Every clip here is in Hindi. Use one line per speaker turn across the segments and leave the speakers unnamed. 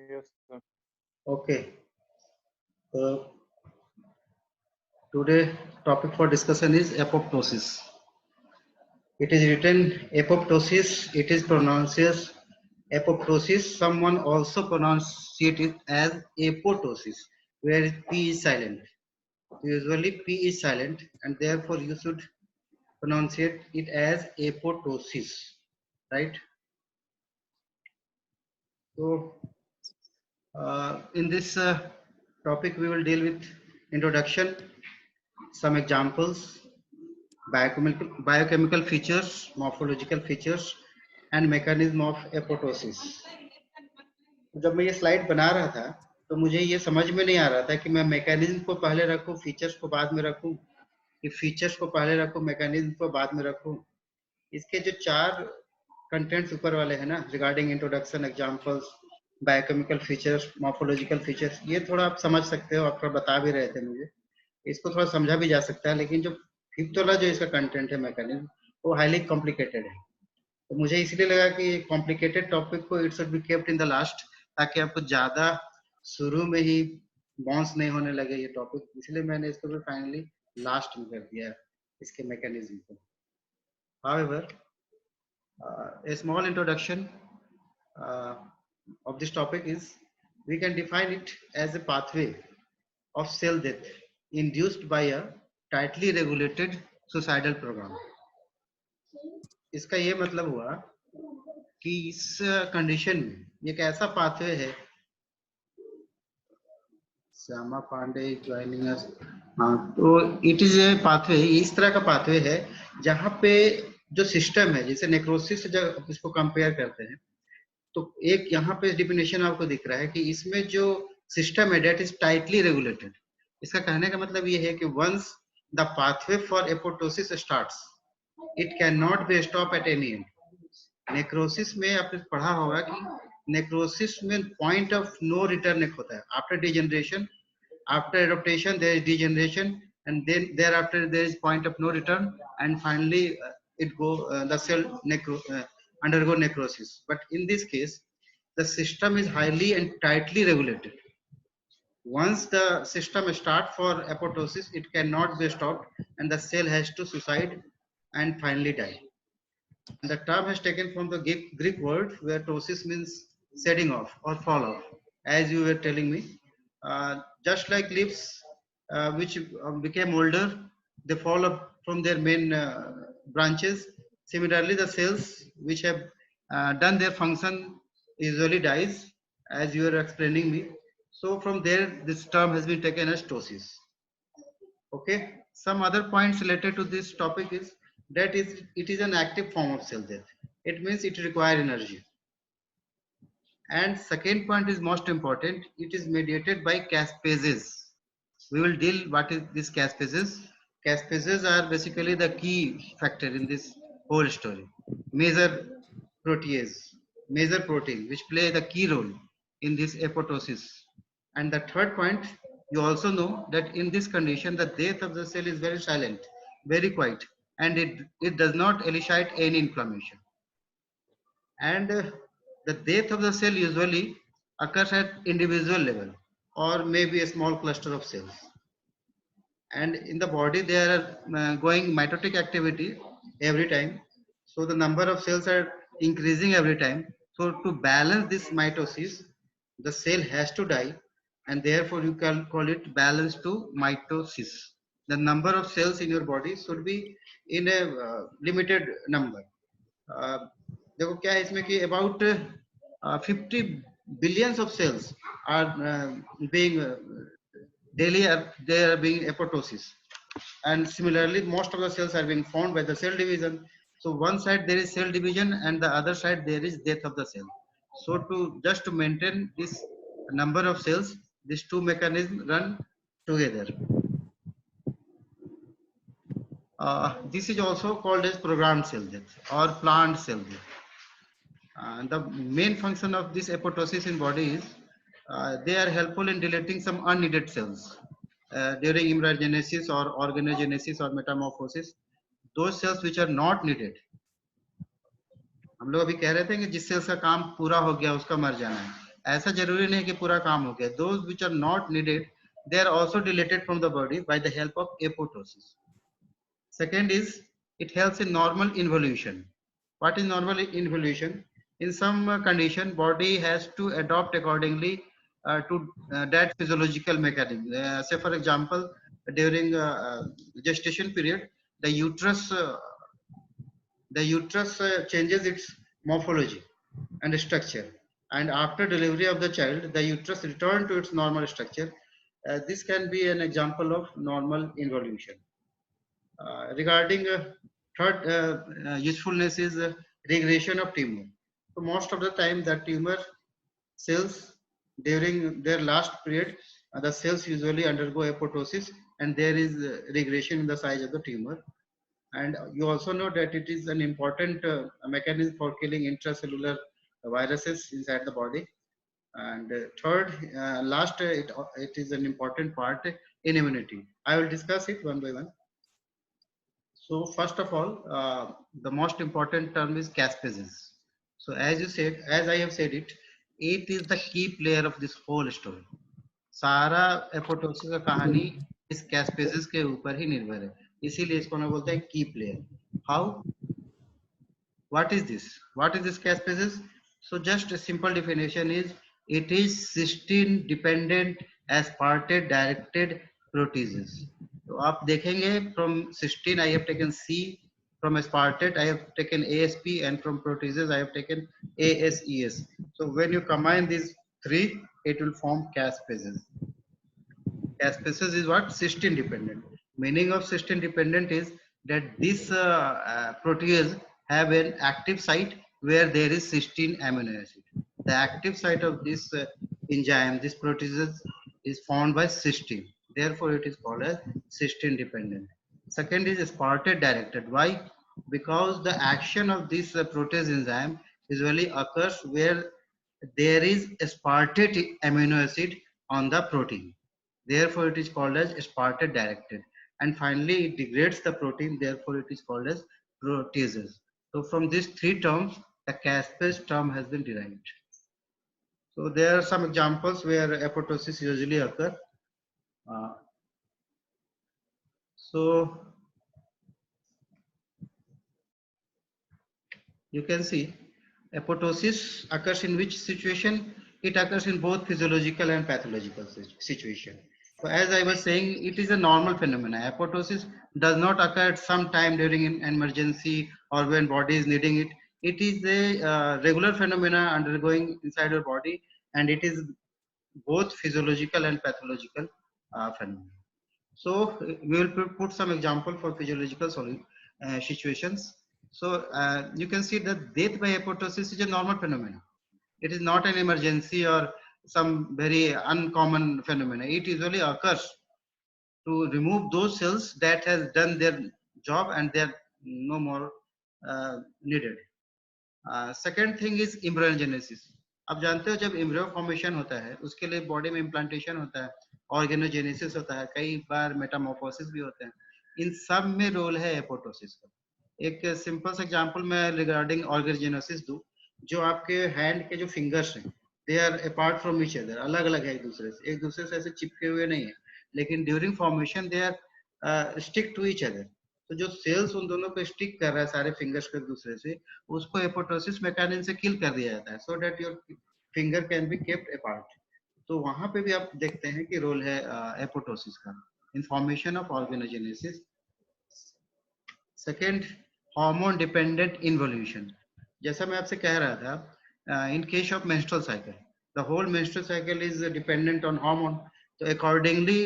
Yes, sir.
Okay. Today topic for discussion is apoptosis. It is written apoptosis. It is pronounced as apoptosis. Someone also pronounce it as apoptosis, where P is silent. Usually P is silent, and therefore you should pronounce it as apoptosis, right? So in this topic, we will deal with introduction, some examples, biochemical features, morphological features, and mechanism of apoptosis. जब मैं ये स्लाइड बना रहा था तो मुझे ये समझ में नहीं आ रहा था कि मैं मैकेनिज्म को पहले रखूं, फीचर्स को बाद में रखूं, कि फीचर्स को पहले रखूं, मैकेनिज्म को बाद में रखूं. इसके जो चार कंटेंट्स ऊपर वाले हैं ना, regarding introduction, examples, biochemical features, morphological features, ये थोड़ा आप समझ सकते हो. आप बता भी रहे थे मुझे, इसको थोड़ा समझा भी जा सकता है, लेकिन जो फिफ्थ वाला जो इसका कंटेंट है मैकेनिज्म, वो हाईली कॉम्प्लिकेटेड है. तो मुझे इसलिए लगा कि कॉम्प्लिकेटेड टॉपिक को it should be kept in the last, ताकि आपको ज्यादा शुरू में ही बाउंस नहीं होने लगे ये टॉपिक. इसलिए मैंने इसको भी फाइनली लास्ट में कर दिया, इसके मैकेनिज्म को. However, a small introduction of this topic is we can define it as a pathway of cell death induced by a tightly regulated suicidal program. इसका ये मतलब हुआ कि इस कंडीशन में एक ऐसा पाथवे है, श्यामा पांडे ज्वाइनिंग अस, हाँ, तो इट इज ए पाथवे, इस तरह का पाथवे है जहां पे जो सिस्टम है, जैसे नेक्रोसिस से जब इसको कंपेयर करते हैं, तो एक यहाँ पे डिफिनेशन आपको दिख रहा है कि इसमें जो सिस्टम है डेट इज टाइटली रेगुलेटेड. इसका कहने का मतलब ये है कि once the pathway for apoptosis starts, it can not be stop at any end. Necrosis में आपने पढ़ा होगा कि नेक्रोसिस में पॉइंट ऑफ नो रिटर्न एक होता है. After degeneration, after adaptation there is degeneration, and then thereafter there is point of no return, and finally the cell undergo necrosis. But in this case the system is highly and tightly regulated. Once the system start for apoptosis, it cannot be stopped, and the cell has to suicide and finally die. The term has taken from the Greek word where ptosis means shedding off or fall off, as you were telling me. Just like leaves which became older, they fall up from their main branches. Similarly, the cells which have done their function usually dies, as you were explaining me. So from there, this term has been taken as ptosis. Okay. Some other points related to this topic is that it is an active form of cell death. It means it requires energy. And second point is most important. It is mediated by caspases. We will deal what is this caspases. Caspases are basically the key factor in this whole story. Major protease, major protein, which play the key role in this apoptosis. And the third point, you also know that in this condition, the death of the cell is very silent, very quiet, and it does not elicit any inflammation. And the death of the cell usually occurs at individual level or maybe a small cluster of cells. And in the body, there are going mitotic activity every time. So the number of cells are increasing every time. So to balance this mitosis, the cell has to die, and therefore you can call it balance to mitosis. The number of cells in your body should be in a limited number. देखो क्या है इसमें कि about 50 billions of cells are being daily they are being apoptosis, and similarly most of the cells are being formed by the cell division. So one side there is cell division and the other side there is death of the cell. So to just to maintain this number of cells, these two mechanisms run together. This is also called as programmed cell death or planned cell death. The main function of this apoptosis in body is they are helpful in deleting some unneeded cells during embryogenesis or organogenesis or metamorphosis. Those cells which are not needed. हम लोग अभी कह रहे थे कि जिस सेल्स का काम पूरा हो गया उसका मर जाना है. ऐसा जरूरी नहीं कि पूरा काम हो गया. Those which are not needed, they are also deleted from the body by the help of apoptosis. Second is it helps in normal involution. What is normal involution? In some condition, body has to adopt accordingly to that physiological mechanism. Say for example, during gestation period, the uterus changes its morphology and structure, and after delivery of the child, the uterus return to its normal structure. This can be an example of normal involution. Regarding third usefulness is regression of tumor. So most of the time the tumor cells during their last period, the cells usually undergo apoptosis and there is regression in the size of the tumor. And you also know that it is an important mechanism for killing intracellular viruses inside the body. And third, last, it is an important part in immunity. I will discuss it one by one. So first of all, the most important term is caspases. So as you said, as I have said it, it is the key player of this whole story. सारा एपोटोसिस का कहानी इस कैस्पेसेस के ऊपर ही निर्भर है, इसीलिए इसको ना बोलते हैं की player. How? What is this? What is this caspases? So just a simple definition is it is cysteine dependent aspartate directed proteases. तो आप देखेंगे from cysteine I have taken C, from aspartate I have taken ASP, and from proteases I have taken ASES. So when you combine these three, it will form caspases. Caspases is what? Cysteine dependent. Meaning of cysteine dependent is that this protease have an active site where there is cysteine amino acid. The active site of this enzyme, this protease, is found by cysteine. Therefore, it is called as cysteine dependent. Second is aspartate directed. Why? Because the action of this protease enzyme usually occurs where there is aspartate amino acid on the protein. Therefore, it is called as aspartate directed. And finally, it degrades the protein. Therefore, it is called as proteases. So, from these three terms, the caspase term has been derived. So, there are some examples where apoptosis usually occur. So, you can see apoptosis occurs in which situation? It occurs in both physiological and pathological situation. So as I was saying, it is a normal phenomenon. Apoptosis does not occur at some time during an emergency or when body is needing it. It is a regular phenomena undergoing inside your body, and it is both physiological and pathological phenomena. So we will put some example for physiological situations. So you can see that death by apoptosis is a normal phenomenon. It is not an emergency or some very uncommon phenomena. It usually occurs to remove those cells that has done their job and they are no more needed. Second thing is embryogenesis. आप जानते हो जब एम्ब्रियो फॉर्मेशन होता है उसके लिए बॉडी में इम्प्लांटेशन होता है, ऑर्गेनोजेनेसिस होता है, कई बार मेटामॉर्फोसिस भी होते हैं. इन सब में रोल है एपोटोसिस का. एक सिंपल सा एग्जांपल मैं रिगार्डिंग ऑर्गेनोजेनेसिस दूं. जो आपके हैंड के जो फिंगर्स हैं they are apart from each other, अलग अलग है एक दूसरे से ऐसे चिपके हुए नहीं है, लेकिन during formation they are stick to each other. तो जो सेल्स उन दोनों पे स्टिक कर रहा है सारे फिंगर्स को एक दूसरे से, उसको एपोटोसिस मैकेनिज्म से किल कर दिया जाता है so that your finger can be kept apart. तो वहां पे भी आप देखते हैं कि रोल है एपोटोसिस का in formation of organogenesis. Second, hormone dependent involution. जैसा मैं आपसे कह रहा था, in case of menstrual cycle the whole menstrual cycle is dependent on hormone. तो accordingly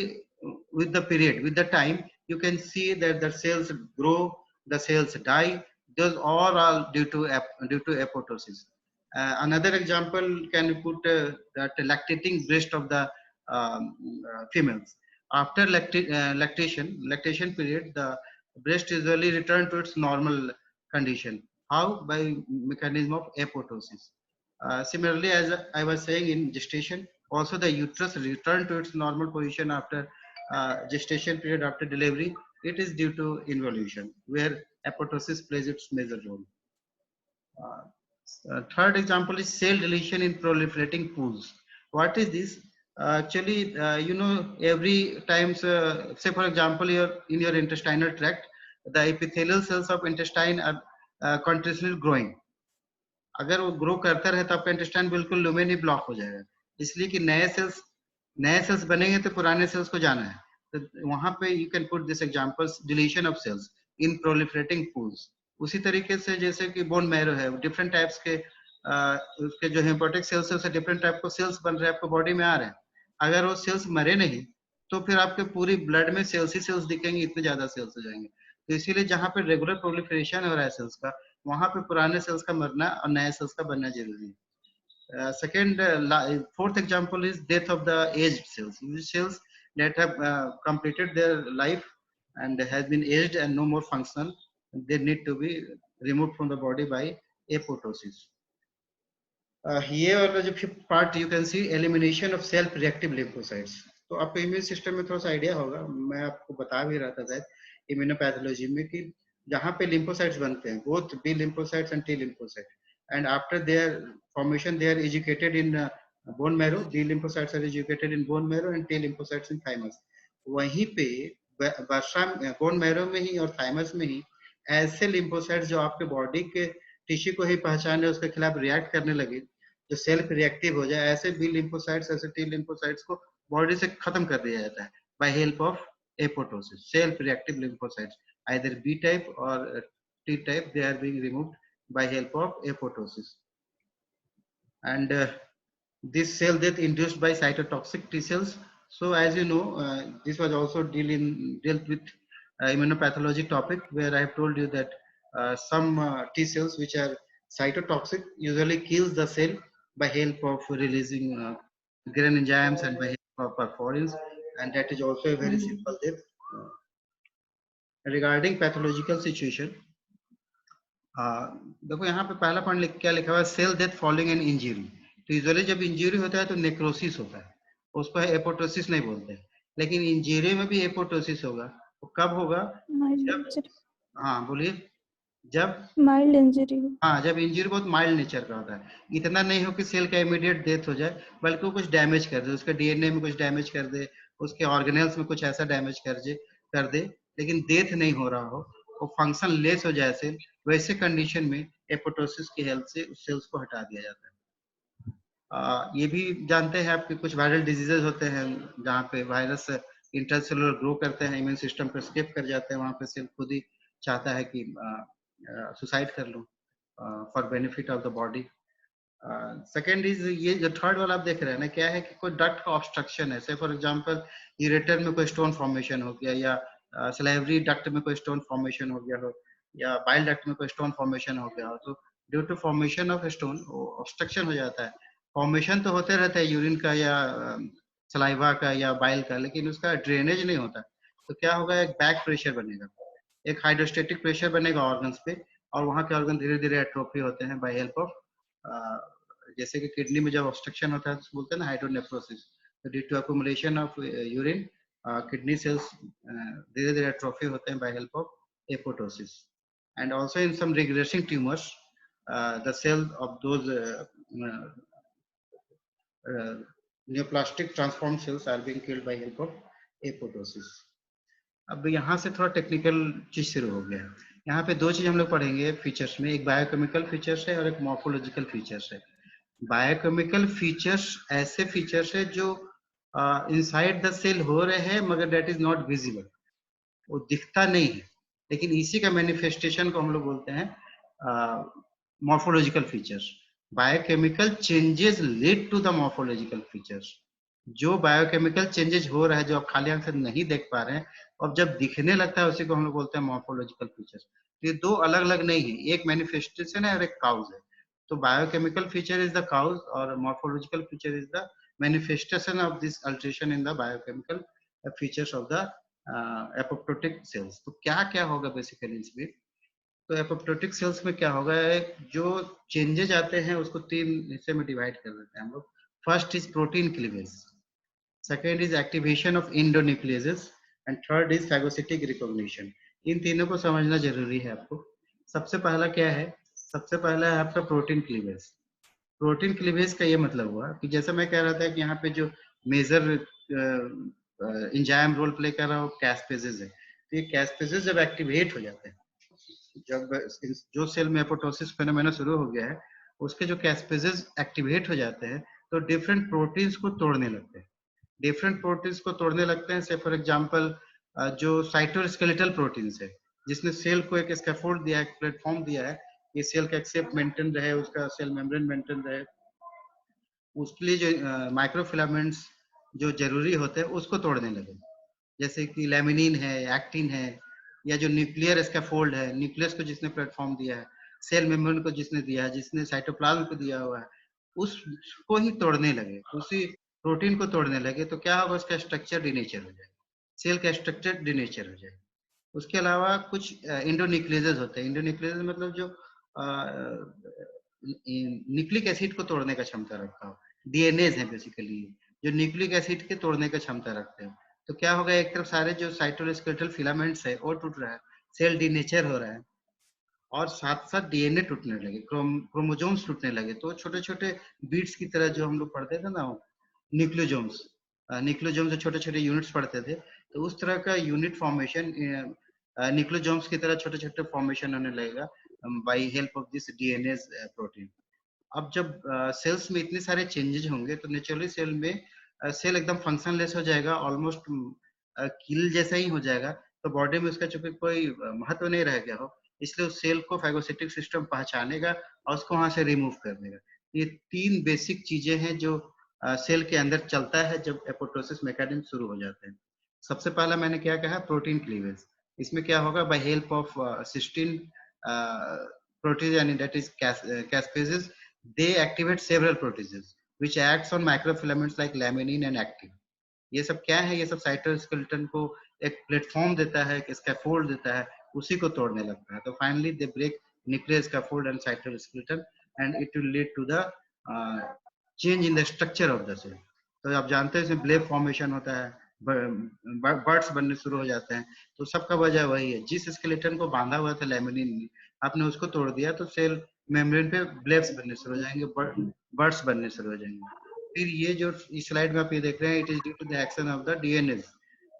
with the period, with the time, you can see that the cells grow, the cells die. Those all are due to apoptosis. Another example can you put that lactating breast of the females. After lactation period, the breast usually return to its normal condition. How? By mechanism of apoptosis. Similarly, as I was saying, in gestation, also the uterus return to its normal position after gestation period, after delivery. It is due to involution, where apoptosis plays its major role. Third example is cell deletion in proliferating pools. What is this? Actually, every times, say for example, in your intestinal tract, the epithelial cells of intestine are continuously growing. अगर वो ग्रो करता रहे तो आपका इंटेस्टाइन बिल्कुल लुमेन ही ब्लॉक हो जाएगा, इसलिए कि नए सेल्स बनेंगे तो पुराने सेल्स को जाना है. तो वहां पे you can put this examples, deletion of cells in proliferating pools. उसी तरीके से जैसे कि बोन मैरो है, डिफरेंट टाइप्स के उसके जो हेमोपोटिक सेल्स है, उससे डिफरेंट टाइप को सेल्स बन रहे हैं आपको बॉडी में आ रहे हैं. अगर वो सेल्स मरे नहीं तो फिर आपके पूरी ब्लड में सेल्स ही सेल्स दिखेंगे, इतने ज्यादा सेल्स हो जाएंगे. तो इसीलिए जहां पे रेगुलर प्रोलिफरेशन हो रहा है सेल्स का, वहां पे पुराने सेल्स का मरना और नए सेल्स का बनना जरूरी है. Fourth example is death of the aged cells. These cells that have completed their life and has been aged and no more functional, they need to be removed from the body by apoptosis. ये वाला जो fifth part you can see elimination of self reactive lymphocytes. तो आपको इम्यून सिस्टम में थोड़ा सा आइडिया होगा, मैं आपको बता भी रहा था शायद इम्यूनोपैथोलॉजी में कि जहाँ पे लिम्फोसाइट्स बनते हैं, both B lymphocytes and T lymphocyte, and after their formation they are educated in bone marrow. D lymphocytes are educated in bone marrow and T lymphocytes in thymus. वहीं पे वर्षा बोन मैरो में ही और थाइमस में ही ऐसे लिम्फोसाइट्स जो आपके बॉडी के टिश्यू को ही पहचाने, उसके खिलाफ रिएक्ट करने लगे, जो सेल्फ रिएक्टिव हो जाए, ऐसे बी लिम्फोसाइट्स, ऐसे टी लिम्फोसाइट्स को बॉडी से खत्म कर दिया जाता है by help of apoptosis. Self reactive lymphocytes either B type or T type, they are being removed by help of apoptosis. And this cell death induced by cytotoxic T cells. So as you know, this was also dealt with immunopathology topic, where I have told you that some T cells which are cytotoxic usually kills the cell by help of releasing Gren enzymes and by help of perforins, and that is also a very simple death. Regarding pathological situation, देखो यहाँ पे पहला पॉइंट क्या लिखा हुआ है, cell death following an injury. तो यूजुअली जब इंजरी होता है तो नेक्रोसिस होता है, उसको एपोटोसिस नहीं बोलते हैं, लेकिन इंजरी में भी एपोटोसिस होगा. तो कब होगा? जब, हाँ बोलिए, जब
माइल्ड इंजरी.
हाँ, जब इंजरी बहुत माइल्ड नेचर का होता है, इतना नहीं हो कि सेल का इमीडिएट डेथ हो जाए, बल्कि वो कुछ डैमेज कर दे, उसके डीएनए में कुछ डैमेज कर दे, उसके ऑर्गेनेल्स में कुछ ऐसा डैमेज कर दे, लेकिन डेथ नहीं हो रहा हो, वो फंक्शन लेस हो जाए सेल, वैसे कंडीशन में एपोटोसिस की हेल्प से उस सेल्स को हटा दिया जाता है. ये भी जानते हैं आपके कुछ वायरल डिजीजेज होते हैं जहाँ पे वायरस इंटरसेलुलर ग्रो करते हैं, इम्यून सिस्टम को स्किप कर जाते हैं, वहां पे सेल खुद ही चाहता है कि सुसाइड कर लो for benefit of the body. Second is, ये जो थर्ड वाला आप देख रहे हैं ना, क्या है कि कोई डक्ट का ऑब्स्ट्रक्शन है, से फॉर एग्जांपल यूरेटर में कोई स्टोन फॉर्मेशन हो गया, या सलाइवरी डक्ट में कोई स्टोन फॉर्मेशन हो गया हो, या बाइल डक्ट में कोई स्टोन फॉर्मेशन हो गया हो, तो due to formation of stone obstruction हो जाता है. फॉर्मेशन तो होते रहता है यूरिन का या सलाइवा का या बाइल का, लेकिन उसका ड्रेनेज नहीं होता. तो क्या होगा, एक बैक प्रेशर बनेगा, एक हाइड्रोस्टेटिक प्रेशर बनेगा ऑर्गन्स पे, और वहां के ऑर्गन धीरे धीरे एट्रोफी होते हैं बाय हेल्प ऑफ, जैसे कि किडनी में जब ऑब्स्ट्रक्शन होता है तो बोलते हैं ना हाइड्रोनेफ्रोसिस. तो due to accumulation of urine, kidney cells धीरे धीरे एट्रोफी होते हैं by help of apoptosis. And also in some regressing tumours, the cell of those neoplastic transformed cells are being killed by help of apoptosis. अब यहाँ से थोड़ा टेक्निकल चीज शुरू हो गया. यहाँ पे दो चीज हम लोग पढ़ेंगे फीचर्स में, एक बायोकेमिकल फीचर्स है और एक मॉर्फोलॉजिकल फीचर्स है. बायोकेमिकल फीचर्स ऐसे फीचर्स है जो इनसाइड द सेल हो रहे हैं, मगर दैट इज नॉट विजिबल, वो दिखता नहीं है, लेकिन इसी का मैनिफेस्टेशन को हम लोग बोलते हैं morphological features. Biochemical changes lead to the morphological features. जो बायोकेमिकल चेंजेस हो रहा है जो आप खाली आंख से नहीं देख पा रहे हैं, और जब दिखने लगता है उसी को हम लोग बोलते हैं मॉर्फोलॉजिकल फीचर्स. ये दो अलग अलग नहीं है, एक मैनिफेस्टेशन है और एक काउज है. तो biochemical feature is the cause और morphological feature is the manifestation of this alteration in the biochemical features of the apoptotic cells. तो क्या क्या होगा बेसिकली इसमें? तो एपोप्टोटिक सेल्स में क्या होगा, जो चेंजेस आते हैं उसको तीन हिस्से में डिवाइड कर देते हैं हम लोग. First is protein cleavage, second is activation of endonucleases, and third is phagocytic recognition. इन तीनों को समझना जरूरी है आपको. सबसे पहला क्या है, सबसे पहला है आपका प्रोटीन क्लीवेज। प्रोटीन क्लीवेज का ये मतलब हुआ कि जैसा मैं कह रहा था कि यहाँ पे जो मेजर एंजाइम रोल प्ले कर रहा हो कैस्पेजेज है, तो ये कैस्पेजेज जब एक्टिवेट हो जाते हैं, जब जो सेल में एपोप्टोसिस फेनोमेना शुरू हो गया है, उसके जो कैस्पेजेज एक्टिवेट हो जाते हैं तो डिफरेंट प्रोटीन्स को तोड़ने लगते हैं। डिफरेंट प्रोटीन्स को तोड़ने लगते हैं, से फॉर एग्जांपल जो साइटोस्केलेटल प्रोटीन्स है, जिसने सेल को एक स्कैफोल्ड दिया है, एक प्लेटफॉर्म दिया है, ये सेल का एक्सेप्ट मेंटेन रहे, उसका सेल मेम्ब्रेन मेंटेन रहे, उसके लिए जो माइक्रोफिलामेंट्स जो जरूरी होते हैं उसको तोड़ने लगे, जैसे कि लैमिनिन है, एक्टिन है, या जो न्यूक्लियर स्कैफोल्ड है, न्यूक्लियस को जिसने प्लेटफॉर्म दिया है, सेल मेम्ब्रेन को जिसने दिया है, जिसने साइटोप्लाज्म को दिया हुआ है, उसको ही तोड़ने लगे, उसी प्रोटीन को तोड़ने लगे, तो क्या होगा, उसका स्ट्रक्चर डिनेचर हो जाएगा, सेल का स्ट्रक्चर डिनेचर हो जाएगा। उसके अलावा कुछ इंडोन्यूक्लियेजेस होते हैं। इंडोन्यूक्लियेज मतलब जो न्यूक्लिक एसिड को तोड़ने का क्षमता रखता हो, डीएनएज है बेसिकली, जो न्यूक्लिक एसिड के तोड़ने का क्षमता रखते हैं। तो क्या होगा, एक तरफ सारे जो साइटोस्केलेटल फिलामेंट्स है वो टूट रहा है, सेल डिनेचर हो रहा है, और साथ साथ डीएनए टूटने लगे, क्रोमोजोम्स टूटने लगे, तो छोटे छोटे बीट्स की तरह जो हम लोग पढ़ते थे ना, न्यूक्लियोजोम्स, न्यूक्लियोजोम से छोटे छोटे यूनिट्स पढ़ते थे, तो उस तरह का यूनिट फॉर्मेशन न्यूक्लियोजोम्स की तरह छोटे छोटे फॉर्मेशन होने लगेगा by help of this DNA protein. अब जब सेल्स में इतने सारे चेंजेज होंगे तो नेचुरली सेल में सेल एकदम फंक्शनलेस हो जाएगा, ऑलमोस्ट किल जैसा ही हो जाएगा, तो बॉडी में उसका चूंकि कोई महत्व नहीं रह गया हो, इसलिए उस सेल को फाइगोसिटिक सिस्टम पहचानेगा और उसको वहां से रिमूव कर देगा। ये तीन बेसिक चीजें हैं जो सेल के अंदर चलता है जब एपोप्टोसिस मैकेनिज्म शुरू हो जाते हैं। सबसे पहला मैंने क्या कहा, प्रोटीन क्लीवेज। इसमें क्या होगा, by help of cysteine protein, यानी that is caspases, they activate several proteases which acts on microfilaments like laminin and actin। ये सब क्या है, ये सब साइटोस्केलेटन को एक प्लेटफॉर्म देता है, एक स्कैफोल्ड देता है, उसी को तोड़ने लगता है। तो finally they break nuclear scaffold and cytoskeleton and it will lead to the change in the structure of the cell. तो आप जानते हैं इसमें ब्लेब फॉर्मेशन होता है, बर्ड्स बनने शुरू हो जाते हैं, तो सबका वजह वही है, जिस स्केलेटन को बांधा हुआ था लैमिनिन में, आपने उसको तोड़ दिया तो सेल मेम्ब्रेन पे ब्लेब्स बनने शुरू हो जाएंगे, बर्ड्स बनने शुरू हो जाएंगे। फिर ये जो इस स्लाइड में आप ये देख रहे हैं, it is due to the action of the DNA,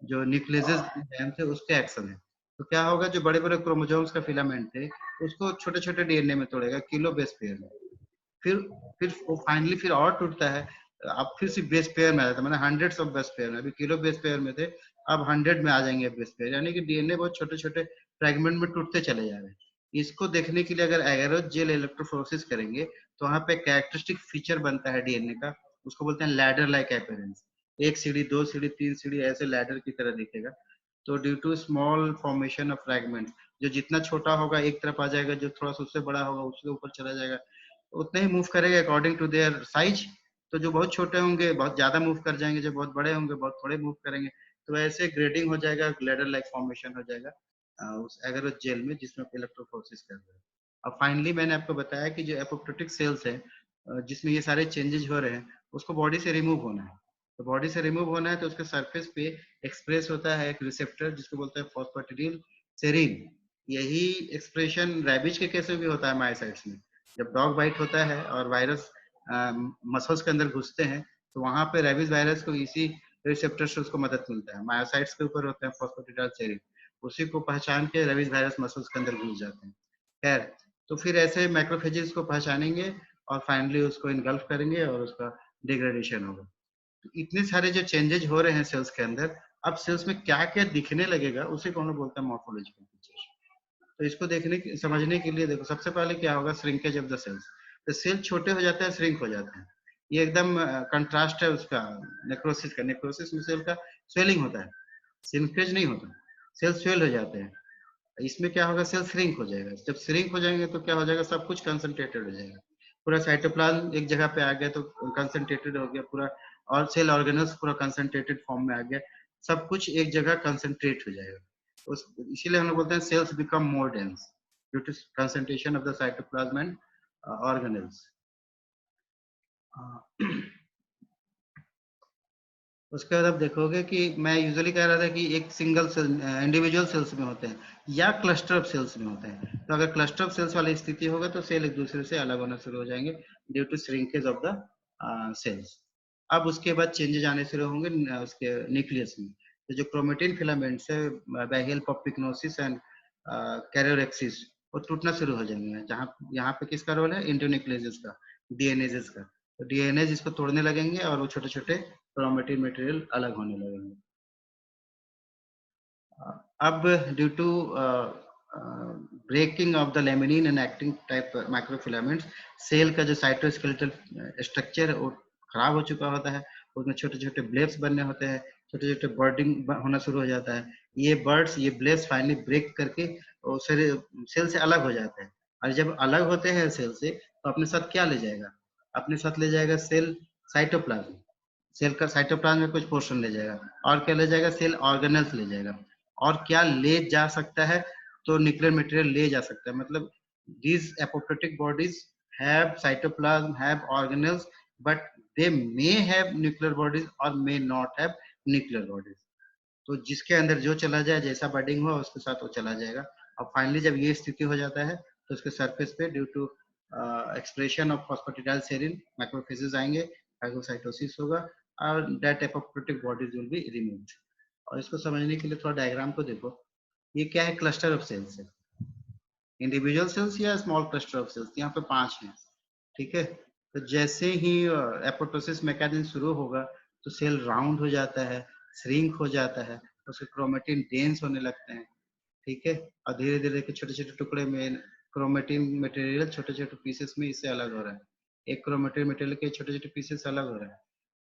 जो न्यूक्लियस एंजाइम थे उसके एक्शन है। तो क्या होगा, जो बड़े बड़े क्रोमोसोम्स का फिलामेंट थे उसको छोटे छोटे डीएनए में तोड़ेगा, किलो बेस पेयर में। फिर फिर वो फाइनली फिर और टूटता है, अब फिर से बेस पेयर में आ जाता है, मैंने हंड्रेड्स ऑफ बेस पेयर में, अभी किलो बेस पेयर में थे, अब 100 में आ जाएंगे बेस पेयर, यानी कि डीएनए बहुत छोटे छोटे फ्रेगमेंट में टूटते चले जा रहे हैं। इसको देखने के लिए अगर एगारोस जेल इलेक्ट्रोफोरेसिस करेंगे तो वहां पे कैरेक्टरिस्टिक फीचर बनता है डीएनए का, उसको बोलते हैं लैडर लाइक अपीयरेंस। एक सीढ़ी, दो सीढ़ी, तीन सीढ़ी, ऐसे लैडर की तरह दिखेगा। तो due to small formation of fragment, जो जितना छोटा होगा एक तरफ आ जाएगा, जो थोड़ा सा उससे बड़ा होगा उसके ऊपर चला जाएगा, उतने ही मूव करेगा अकॉर्डिंग टू देयर साइज। तो जो बहुत छोटे होंगे बहुत ज्यादा मूव कर जाएंगे, जो बहुत बड़े होंगे बहुत थोड़े मूव करेंगे। तो ऐसे ग्रेडिंग हो जाएगा, ग्लैडर लाइक फॉर्मेशन हो जाएगा उस एगरोस जेल में जिसमें इलेक्ट्रोफोरेसिस कर रहे हैं। अब फाइनली मैंने आपको बताया कि जो एपोप्टोटिक सेल्स है जिसमें ये सारे चेंजेस हो रहे हैं, उसको बॉडी से रिमूव होना है। तो बॉडी से रिमूव होना है तो उसके सरफेस पे एक्सप्रेस होता है एक रिसेप्टर जिसको बोलते हैं फॉस्फेटिडिल सेरीन। यही एक्सप्रेशन रैबिज के केस में भी होता है मायोसाइट्स में। जब डॉग बाइट होता है और वायरस मसल्स के अंदर घुसते हैं, तो वहां पे रेबीज वायरस को इसी रिसेप्टर से उसको मदद मिलता है, मायोसाइट्स के ऊपर होते हैं फॉस्फेटिडाइल, उसी को पहचान के रेबीज वायरस मसल्स के अंदर घुस जाते हैं। खैर, तो फिर ऐसे मैक्रोफेजेस को पहचानेंगे और फाइनली उसको इनगल्फ करेंगे और उसका डिग्रेडेशन होगा। तो इतने सारे जो चेंजेज हो रहे हैं सेल्स के अंदर, अब सेल्स में क्या क्या दिखने लगेगा उसे कौन बोलता है मॉर्फोलॉजिकल फीचर्स। तो इसको देखने की समझने के लिए देखो, सबसे पहले क्या होगा, श्रिंकेज ऑफ द सेल्स। तो सेल छोटे हो जाते हैं, श्रिंक हो जाते हैं, ये एकदम कंट्रास्ट है उसका नेक्रोसिस का। नेक्रोसिस में सेल का स्वेलिंग होता है, श्रिंकेज नहीं होता, सेल स्वेल हो जाते हैं। इसमें क्या होगा, सेल श्रिंक हो जाएगा। जब श्रिंक हो जाएंगे तो क्या हो जाएगा, सब कुछ कंसंट्रेटेड हो जाएगा, पूरा साइटोप्लाज्म एक जगह पे आ गया तो कंसंट्रेटेड हो गया पूरा, और सेल ऑर्गेनल्स पूरा कंसंट्रेटेड फॉर्म में आ गया, सब कुछ एक जगह कंसंट्रेट हो जाएगा। उस इसीलिए हम लोग बोलते हैं cells become more dense due to concentration of the cytoplasm and organelles. उसके बाद आप देखोगे कि मैं यूजुअली कह रहा था कि एक सिंगल सेल इंडिविजुअल सेल्स में होते हैं या क्लस्टर ऑफ सेल्स में होते हैं। तो अगर क्लस्टर ऑफ सेल्स वाली स्थिति होगा तो सेल एक दूसरे से अलग होना शुरू हो जाएंगे due to shrinkage of the cells. अब उसके बाद चेंजेज आने शुरू होंगे उसके न्यूक्लियस में। तो जो क्रोमेटिन फिलामेंट्स है बाय हेल्प ऑफ पिग्नोसिस एंड कैरियोरेक्सिस वो टूटना शुरू हो जाएंगे। जहाँ यहाँ पे किसका रोल है, इंटरन्यूक्लियस का, डीएनएजेस का। तो डीएनएज इसको तोड़ने लगेंगे और वो छोटे छोटे क्रोमेटिन मटेरियल अलग होने लगेंगे। अब due to breaking of the laminin and actin type microfilaments, cell का जो साइटोस्केलेटल स्ट्रक्चर है वो खराब हो चुका होता है। उसमें छोटे छोटे ब्लेब्स बनने होते हैं, छोटे छोटे बर्डिंग होना शुरू हो जाता है। ये बर्ड्स, ये ब्लेब्स फाइनली ब्रेक करके सेल से अलग हो जाते हैं। और जब अलग होते हैं सेल से तो अपने साथ क्या ले जाएगा, अपने साथ ले जाएगा सेल साइटोप्लाज्म। सेल का साइटोप्लाज्म में कुछ पोर्शन ले जाएगा। और क्या ले जाएगा, सेल ऑर्गेनेल्स ले जाएगा। और क्या ले जा सकता है, तो न्यूक्लियर मटेरियल ले जा सकता है। मतलब these apoptotic bodies have cytoplasm, have organelles, but they may have nuclear bodies or may not have nuclear bodies। तो जिसके अंदर जो चला जाए, जैसा बडिंग हुआ उसके साथ वो चला जाएगा। और फाइनली जब ये स्थिति हो जाता है तो उसके सरफेस पे due to expression of phosphatidyl serine macrophages आएंगे, फाइगोसाइटोसिस होगा और that apoptotic bodies will be removed. और इसको समझने के लिए थोड़ा डायग्राम को देखो। ये क्या है, क्लस्टर ऑफ सेल्स है, इंडिविजुअल सेल्स या स्मॉल क्लस्टर ऑफ सेल्स। यहाँ पे 5 हैं, ठीक है। तो जैसे ही एपोप्टोसिस मैकेनिज्म शुरू होगा तो सेल राउंड हो जाता है, श्रिंक हो जाता है, उसके क्रोमेटिन डेंस होने लगते हैं, ठीक है। और धीरे धीरे के छोटे छोटे टुकड़े में क्रोमेटिन मटेरियल छोटे छोटे पीसेस में इससे अलग हो रहा है। एक क्रोमेटिन मटेरियल के छोटे छोटे पीसेस अलग हो रहे हैं।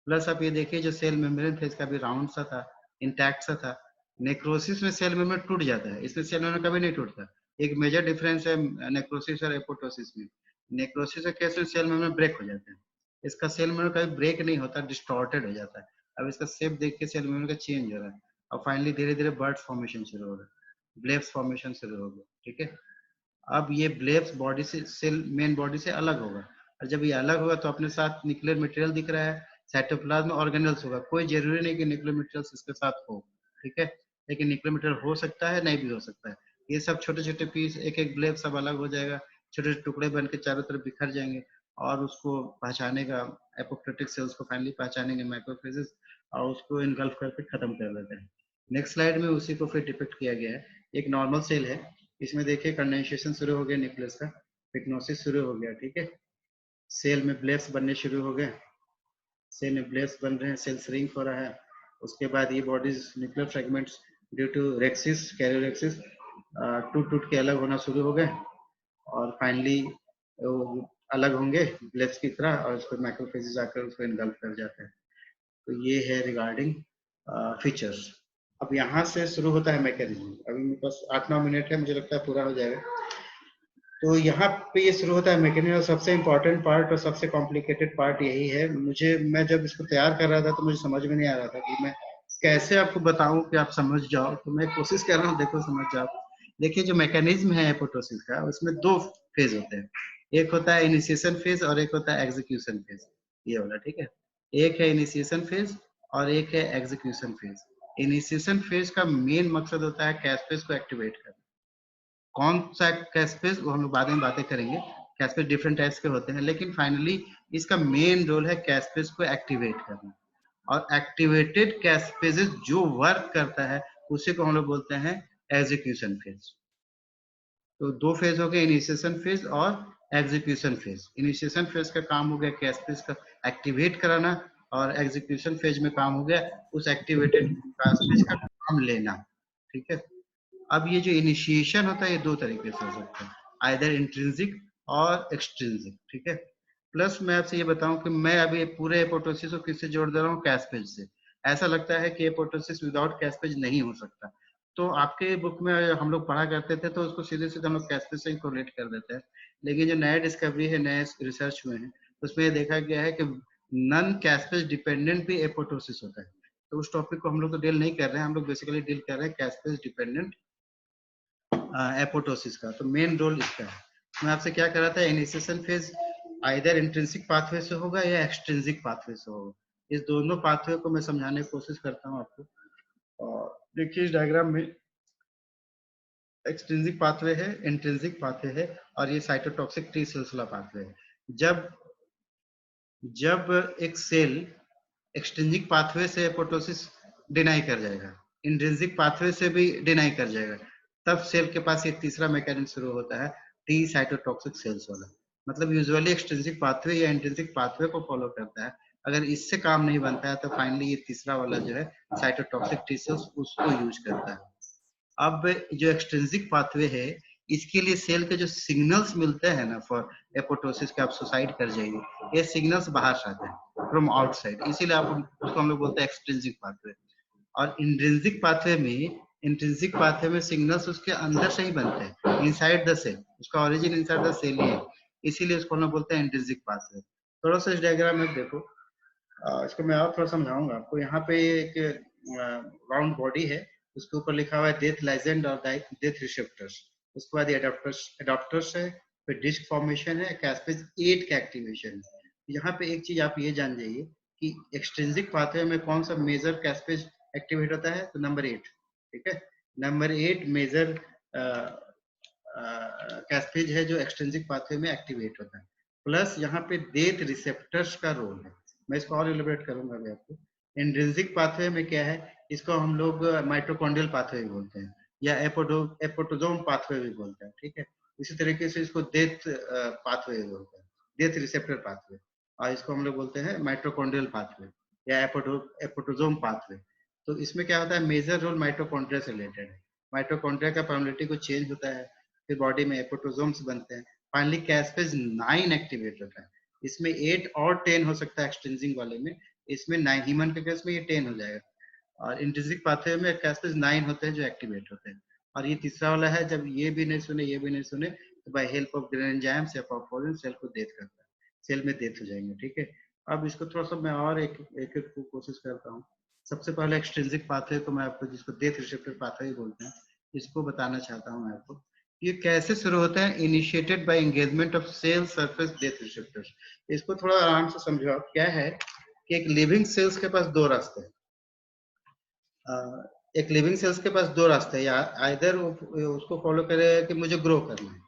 प्लस आप ये देखिए जो सेल मेम्ब्रेन था इसका भी राउंड सा था, इंटैक्ट सा था। नेक्रोसिस में सेल मेम्ब्रेन टूट जाता है, इसमें सेल मेम्ब्रेन कभी नहीं टूटता। एक मेजर डिफरेंस है नेक्रोसिस और एपोप्टोसिस में। नेक्रोसिस के केस में सेल मेम्ब्रेन ब्रेक हो जाते हैं, इसका सेल मेम्ब्रेन कभी ब्रेक नहीं होता, डिस्टॉर्टेड हो जाता है। अब इसका शेप देख के सेल मेम्ब्रेन का चेंज हो रहा है। और फाइनली धीरे धीरे बर्ड फॉर्मेशन शुरू हो रहा है, ब्लेब्स फॉर्मेशन शुरू हो गया, ठीक है। अब ये ब्लेब्स बॉडी से, सेल मेन बॉडी से अलग होगा। और जब ये अलग होगा तो अपने साथ न्यूक्लियर मटेरियल दिख रहा है, साइटोप्लाज्म में ऑर्गेनेल्स होगा। कोई जरूरी नहीं कि न्यूक्लियर मटेरियल इसके साथ हो, ठीक है। लेकिन न्यूक्लियर मटेरियल हो सकता है, नहीं भी हो सकता है। ये सब छोटे छोटे पीस, एक एक ब्लेब सब अलग हो जाएगा, छोटे छोटे टुकड़े बन के चारों तरफ बिखर जाएंगे। और उसको पहचानेगा, एपोप्टोटिक सेल्स को फाइनली पहचानेंगे माइक्रोफेजेस, और उसको इनगल्फ करके खत्म कर देते हैं। नेक्स्ट स्लाइड में उसी को फिर डिपिक्ट किया गया है। एक नॉर्मल सेल है, इसमें देखिए कंडेंसेशन शुरू हो गया न्यूक्लियस का, पिग्नोसिस शुरू हो गया, ठीक है। सेल में ब्लेब्स बनने शुरू हो गए, सेल में ब्लेब्स बन रहे हैं, सेल श्रिंक हो रहा है। उसके बाद ये bodies nuclear fragments due to rhexis, karyorrhexis, टूट टूट के अलग होना शुरू हो गए। और फाइनली अलग होंगे ब्लेब्स की तरह, और उसको माइक्रोफेजेस आकर उसको इनगल्फ कर जाते हैं। तो ये है रिगार्डिंग फीचर्स। अब यहाँ से शुरू होता है मैकेनिज्म। अभी मेरे पास 8-9 मिनट है, मुझे लगता है पूरा हो जाएगा। तो यहाँ पे ये शुरू होता है मैकेनिज्म। सबसे इम्पोर्टेंट पार्ट और सबसे कॉम्प्लिकेटेड पार्ट यही है। मैं जब इसको तैयार कर रहा था तो मुझे समझ में नहीं आ रहा था कि मैं कैसे आपको बताऊं कि आप समझ जाओ। तो मैं कोशिश कर रहा हूँ, देखो समझ जाओ। देखिए जो मैकेनिज्म है एपोप्टोसिस का, उसमें 2 फेज होते हैं। एक होता है इनिशिएशन फेज और एक होता है एग्जीक्यूशन फेज, ये वाला, ठीक है। एक है इनिशिएशन फेज और एक है एग्जीक्यूशन फेज। इनिशिएशन फेज का मेन मकसद होता है कैस्पेस को एक्टिवेट करना। कौन सा कैस्पेस वो हम लोग बाद में बातें करेंगे। कैस्पेस डिफरेंट टाइप्स के होते हैं, लेकिन फाइनली इसका मेन रोल है कैस्पेस को एक्टिवेट करना। और एक्टिवेटेड कैस्पेस जो वर्क करता है उसी को हम लोग बोलते हैं एग्जीक्यूशन फेज। तो 2 फेज हो गए, इनिशिएशन फेज और एग्जीक्यूशन फेज। इनिशिएशन फेज का काम हो गया कैस्पेस का एक्टिवेट कराना, और एग्जीक्यूशन फेज में काम हो गया उस एक्टिवेटेड कैस्पेस का काम लेना, ठीक है। अब ये जो इनिशिएशन होता है ये 2 तरीके से हो सकता है, आइदर इंट्रिंसिक और एक्सट्रिंसिक, ठीक है। प्लस मैं आपसे ये बताऊं कि मैं अभी पूरे एपोप्टोसिस को किससे जोड़ दे रहा हूँ, कैस्पेज से। ऐसा लगता है कि एपोप्टोसिस विदाउट कैस्पेज नहीं हो सकता। तो आपके बुक में हम लोग पढ़ा करते थे तो उसको सीधे सीधे हम लोग कैस्पेज से ही कोरिलेट कर देते हैं। लेकिन जो नया डिस्कवरी है, नए रिसर्च हुए हैं, उसमें ये देखा गया है कि नन कैस्पेज डिपेंडेंट भी एपोप्टोसिस होता है। तो उस टॉपिक को हम लोग तो डील नहीं कर रहे हैं, हम लोग बेसिकली डील कर रहे हैं कैस्पेज डिपेंडेंट एपोप्टोसिस का। तो मेन रोल इसका है। मैं आपसे क्या कर रहा था, initiation phase either intrinsic pathway से होगा या एक्सट्रिंसिक पाथवे से होगा। इस दोनों पाथवे को मैं समझाने की कोशिश करता हूँ आपको। और देखिए इस डायग्राम में एक्सट्रिंसिक पाथवे है, इंट्रिंसिक पाथवे है, और ये साइटोटॉक्सिक टी सेल्स वाला पाथवे है। जब जब एक सेल एक्सट्रिंसिक पाथवे से एपोप्टोसिस डिनाई कर जाएगा, इंट्रिंसिक पाथवे से भी डिनाई कर जाएगा, तब सेल के पास ये तीसरा मैकेनिज्म शुरू होता है, टी साइटोटॉक्सिक सेल्स वाला। मतलब यूजुअली एक्सट्रिंसिक पाथवे या इंट्रिंसिक पाथवे को फॉलो करता है। अगर इससे काम नहीं बनता है तो फाइनली ये तीसरा वाला जो है साइटोटॉक्सिक टी सेल्स, उसको यूज करता है। अब जो एक्सट्रिंसिक पाथवे है, इसके लिए सेल के जो सिग्नल्स मिलते हैं ना फॉर एपोप्टोसिस के, आप सुसाइड कर जाइए, ये सिग्नल्स बाहर से आते हैं फ्रॉम आउटसाइड, इसीलिए आप उसको हम लोग बोलते हैं एक्सट्रिंसिक पाथवे। और इंट्रिंसिक पाथवे में, इंट्रिंसिक पाथवे में सिग्नल्स उसके अंदर से ही बनते हैं, इनसाइड द सेल, उसका ओरिजिन इनसाइड द सेल ही है, इसीलिए उसको हम लोग बोलते हैं इंट्रिंसिक पाथवे। थोड़ा सा इस डायग्राम में देखो, इसको मैं और थोड़ा समझाऊंगा आपको। यहाँ पे एक राउंड बॉडी है, उसके ऊपर लिखा हुआ है डेथ लाइजेंड और डेथ रिसेप्टर्स। उसके बाद एडाप्टर्स एडाप्टर्स है, फिर डिस्क फॉर्मेशन है, कैस्पेज 8 का एक्टिवेशन है। यहाँ पे एक चीज आप ये जान जाइए कि एक्सट्रिंसिक पाथवे में कौन सा मेजर कैस्पेज एक्टिवेट होता है, तो नंबर 8, ठीक है। नंबर 8 मेजर कैस्पेज है जो एक्सट्रिंसिक पाथवे में एक्टिवेट होता है। प्लस यहाँ पे डेथ रिसेप्टर्स का रोल है, मैं इसको और इलेबोरेट करूंगा अभी आपको। इंट्रिंसिक पाथवे में क्या है, इसको हम लोग माइटोकॉन्ड्रियल पाथवे भी बोलते हैं, या एपोटोजोम पाथवे भी बोलते हैं, ठीक है। इसी तरीके से इसको डेथ पाथवे भी बोलते हैं, डेथ रिसेप्टर पाथवे, और इसको हम लोग बोलते हैं माइटोकॉन्ड्रियल पाथवे या एपोटोजोम पाथवे। तो इसमें क्या होता है, मेजर रोल माइटोकॉन्ड्रिया से रिलेटेड है। माइटोकॉन्ड्रिया का परमेबिलिटी को चेंज होता है, फिर बॉडी में एपोटोजोम्स बनते हैं, फाइनली कैस्पेज 9 एक्टिवेट होता है। इसमें 8 और 10 हो सकता है एक्सट्रिंसिक वाले में, इसमें 9, ह्यूमन के केस में ये 10 हो जाएगा। और इंट्रिंसिक पाथवे में कैस्पेज 9 होते हैं जो एक्टिवेट होते हैं। और ये तीसरा वाला है, जब ये भी नहीं सुने ये भी नहीं सुने, तो बाय हेल्प ऑफ एंजाइम्स या परफोरिन सेल को डेथ करता है, सेल में डेथ हो जाएंगे, ठीक है। अब इसको थोड़ा सा मैं और एक एक कोशिश करता हूँ। सबसे पहले एक्सट्रिंसिक पाथवे को मैं आपको, जिसको डेथ रिसेप्टर पाथवे बोलते हैं, इसको बताना चाहता हूँ मैं आपको। ये कैसे शुरू होता है, initiated by engagement of cell surface death receptors. इसको थोड़ा आराम से समझो आप। क्या है कि एक लिविंग सेल्स के पास दो रास्ते हैं, एक लिविंग सेल्स के पास दो रास्ते हैं, या आइदर उसको फॉलो करे कि मुझे ग्रो करना है,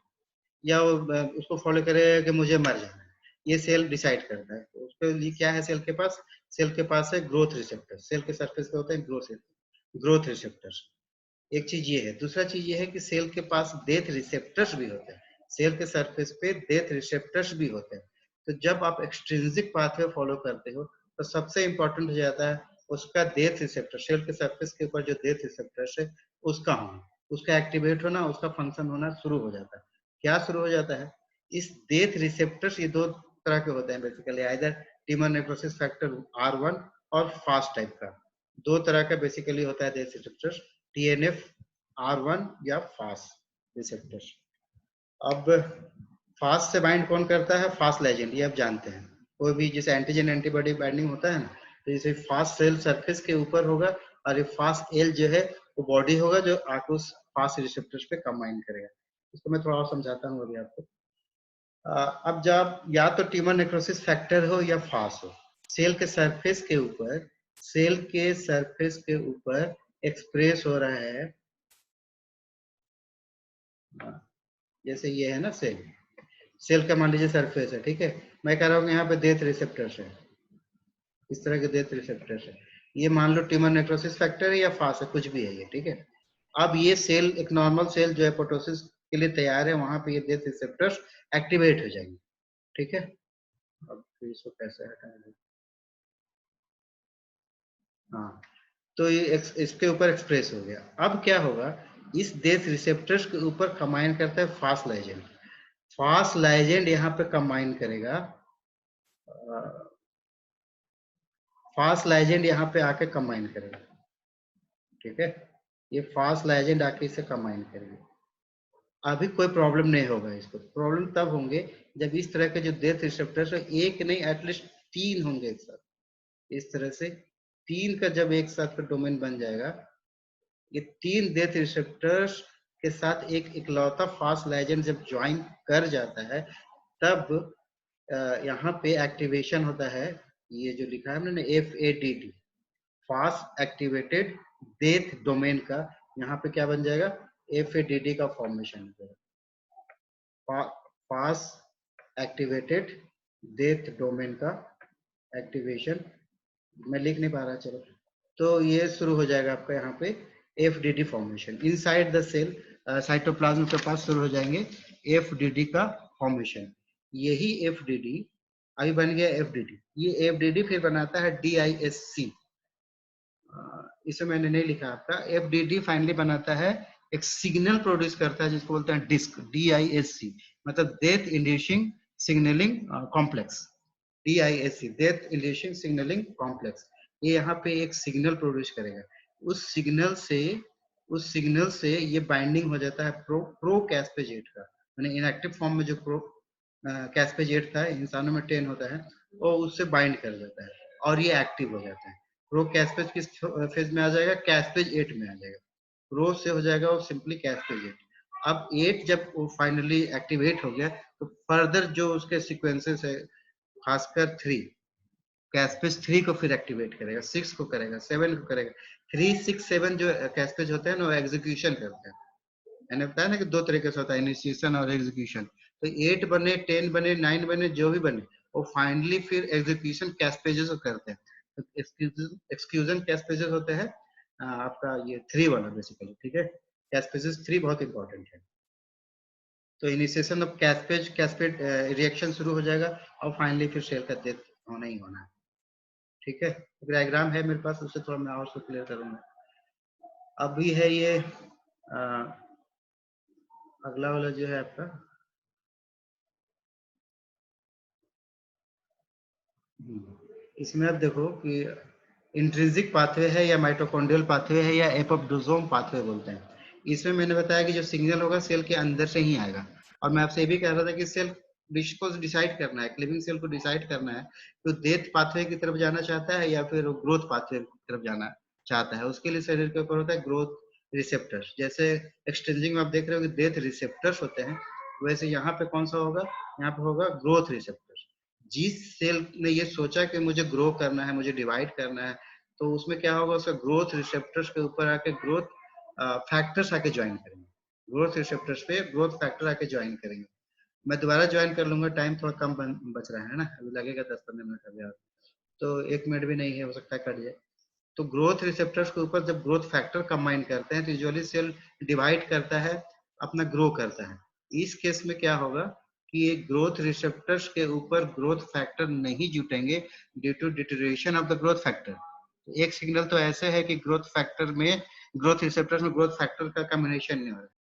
या वो उसको फॉलो करे कि मुझे मर जाना है। ये सेल डिसाइड करता है। तो उसके लिए क्या है सेल के पास, सेल के पास है ग्रोथ रिसेप्टर, सेल के सरफेस पे होता है ग्रोथ रिसेप्टर्स। एक चीज ये है। दूसरा चीज ये है कि सेल के पास डेथ रिसेप्टर्स भी होते हैं, सेल के सरफेस पे डेथ रिसेप्टर्स भी होते हैं। तो जब आप एक्सट्रिंसिक पाथवे फॉलो करते हो तो सबसे इंपॉर्टेंट हो जाता है उसका डेथ रिसेप्टर, सेल के सरफेस के ऊपर जो डेथ रिसेप्टर्स है उसका होना, उसका एक्टिवेट होना, उसका फंक्शन होना शुरू हो जाता है। क्या शुरू हो जाता है, इस डेथ रिसेप्टर्स, ये दो तरह के होते हैं basically, either tumour necrosis factor R1 और फास्ट टाइप का, दो तरह का बेसिकली होता है डेथ रिसेप्टर्स, TNF R1 या फास्ट रिसेप्टर्स। अब फास्ट से बाइंड कौन करता है, फास्ट लेजेंड, ये आप जानते हैं। कोई भी जैसे एंटीजन एंटीबॉडी बाइंडिंग होता है ना, तो जैसे फास्ट सेल सरफेस के ऊपर होगा और ये फास्ट एल जो है वो बॉडी होगा जो आके उस फास्ट रिसेप्टर्स पे कंबाइन करेगा। इसको मैं थोड़ा और समझाता हूँ अभी आपको। अब जब या तो ट्यूमर नेक्रोसिस फैक्टर हो या फास्ट हो, सेल के सरफेस के ऊपर, सेल के सरफेस के ऊपर एक्सप्रेस हो रहा है, जैसे ये है ना सेल, सेल का मान लीजिए सरफेस है, ठीक है। मैं कह रहा हूँ यहाँ पे डेथ रिसेप्टर्स है, इस तरह के डेथ रिसेप्टर्स है। ये मान लो ट्यूमर नेक्रोसिस फैक्टर है या फास्ट है, कुछ भी है ये, ठीक है। अब ये सेल, एक नॉर्मल सेल जो है एपोप्टोसिस के लिए तैयार है, वहां पे ये डेथ रिसेप्टर्स एक्टिवेट हो जाएंगे, ठीक है। अब फिर इसको कैसे हटाएंगे, हाँ, तो ये इसके ऊपर एक्सप्रेस हो गया। अब क्या होगा, इस डेथ रिसेप्टर्स के ऊपर कंबाइन करता है फास्ट लाइगेंड, फास्ट लाइगेंड यहाँ पे कंबाइन करेगा, फास्ट लाइगेंड यहाँ पे आके कंबाइन करेगा, ठीक है। ये फास्ट लाइगेंड आके इसे कंबाइन करेगा। अभी कोई प्रॉब्लम नहीं होगा, इसको प्रॉब्लम तब होंगे जब इस तरह के जो डेथ रिसेप्टर्स है, एक नहीं एटलीस्ट 3 होंगे एक साथ, इस तरह से 3 का जब एक साथ का डोमेन बन जाएगा, ये 3 डेथ रिसेप्टर्स के साथ एक इकलौता फास्ट लाइगेंड जब ज्वाइन कर जाता है, तब यहाँ पे एक्टिवेशन होता है ये जो लिखा है हमने FADD, fast activated death domain का, यहाँ पे क्या बन जाएगा, FADD का formation, fast activated death domain का एक्टिवेशन, मैं लिख नहीं पा रहा, चलो। तो ये शुरू हो जाएगा आपका यहाँ पे FDD formation inside the cell, cytoplasm के पास शुरू हो जाएंगे FDD का फॉर्मेशन। यही FDD अभी बन गया FDD, ये FDD फिर बनाता है DISC, इसे मैंने नहीं लिखा आपका। FDD फाइनली बनाता है, एक सिग्नल प्रोड्यूस करता है जिसको बोलते हैं डिस्क, DISC, मतलब death inducing signalling complex, DISC death inducing signalling complex. ये यहाँ पे एक सिग्नल प्रोड्यूस करेगा, उस सिग्नल से ये बाइंडिंग हो जाता है प्रो कैस्पेजेट का, मैंने इनएक्टिव फॉर्म में जो प्रो कैस्पेजेट था, इंसानों में 10 होता है, वो उससे बाइंड कर जाता है और ये एक्टिव हो जाता है। प्रो कैस्पेज किस फेज में आ जाएगा, कैस्पेज 8 में आ जाएगा, प्रो से हो जाएगा वो सिंपली कैस्पेज 8। अब 8 जब वो फाइनली एक्टिवेट हो गया तो फर्दर जो उसके सीक्वेंसेस है, खासकर 3, कैस्पेज 3 को फिर एक्टिवेट करेगा, 6 को करेगा, 7 को करेगा। 3, 6, 7 जो कैस्पेज होते हैं ना, वो एग्जीक्यूशन करते हैं। मैंने बताया ना कि दो तरीके से होता है, इनिशिएशन और एग्जीक्यूशन। तो 8 बने, 10 बने, 9 बने, जो भी बने, वो फाइनली फिर एग्जीक्यूशन कैस्पेजेस को करते हैं। तो एक्सक्यूजन कैस्पेजेस होते हैं आपका ये 3 वाला बेसिकली, ठीक है। कैस्पेजेस 3 बहुत इंपॉर्टेंट है। तो इनिशिएशन ऑफ कैस्पेड रिएक्शन शुरू हो जाएगा और फाइनली फिर सेल का डेथ होना ही होना है, ठीक है। डायग्राम है मेरे पास, उससे थोड़ा मैं और से क्लियर करूंगा। अभी है ये अगला वाला जो है आपका, इसमें आप देखो कि इंट्रिंसिक पाथवे है या माइटोकॉन्ड्रियल पाथवे है या एपोप्टोसोम पाथवे बोलते हैं। इसमें मैंने बताया कि जो सिग्नल होगा सेल के अंदर से ही आएगा, और मैं आपसे ये भी कह रहा था कि सेल डिश को डिसाइड करना है, लिविंग सेल को डिसाइड करना है तो डेथ पाथवे की तरफ जाना चाहता है या फिर ग्रोथ पाथवे की तरफ जाना चाहता है। उसके लिए शरीर के ऊपर होता है ग्रोथ रिसेप्टर्स, जैसे एक्सटेंजिंग में आप देख रहे हो कि डेथ रिसेप्टर्स होते हैं, वैसे यहाँ पे कौन सा होगा, यहाँ पे होगा ग्रोथ रिसेप्टर्स। जिस सेल ने ये सोचा कि मुझे ग्रो करना है, मुझे डिवाइड करना है, तो उसमें क्या होगा, उसका ग्रोथ रिसेप्टर्स के ऊपर आके ग्रोथ फैक्टर्स आके ज्वाइन करेंगे, ग्रोथ रिसेप्टर्स पे ग्रोथ फैक्टर आके ज्वाइन करेंगे। मैं दोबारा ज्वाइन कर लूंगा, टाइम थोड़ा कम बच रहा है ना, अभी लगेगा 10-15 मिनट अभी और, तो 1 मिनट भी नहीं है, हो सकता है कट जाए। तो ग्रोथ रिसेप्टर्स के ऊपर जब ग्रोथ फैक्टर कंबाइन करते हैं तो यूजुअली सेल डिवाइड करता है, अपना ग्रो करता है। इस केस में क्या होगा कि ये ग्रोथ रिसेप्टर्स के ऊपर ग्रोथ फैक्टर नहीं जुटेंगे due to deterioration of the growth factor. एक सिग्नल तो ऐसे है कि ग्रोथ फैक्टर में, ग्रोथ रिसेप्टर्स में ग्रोथ फैक्टर का कॉम्बिनेशन नहीं हो रहा है,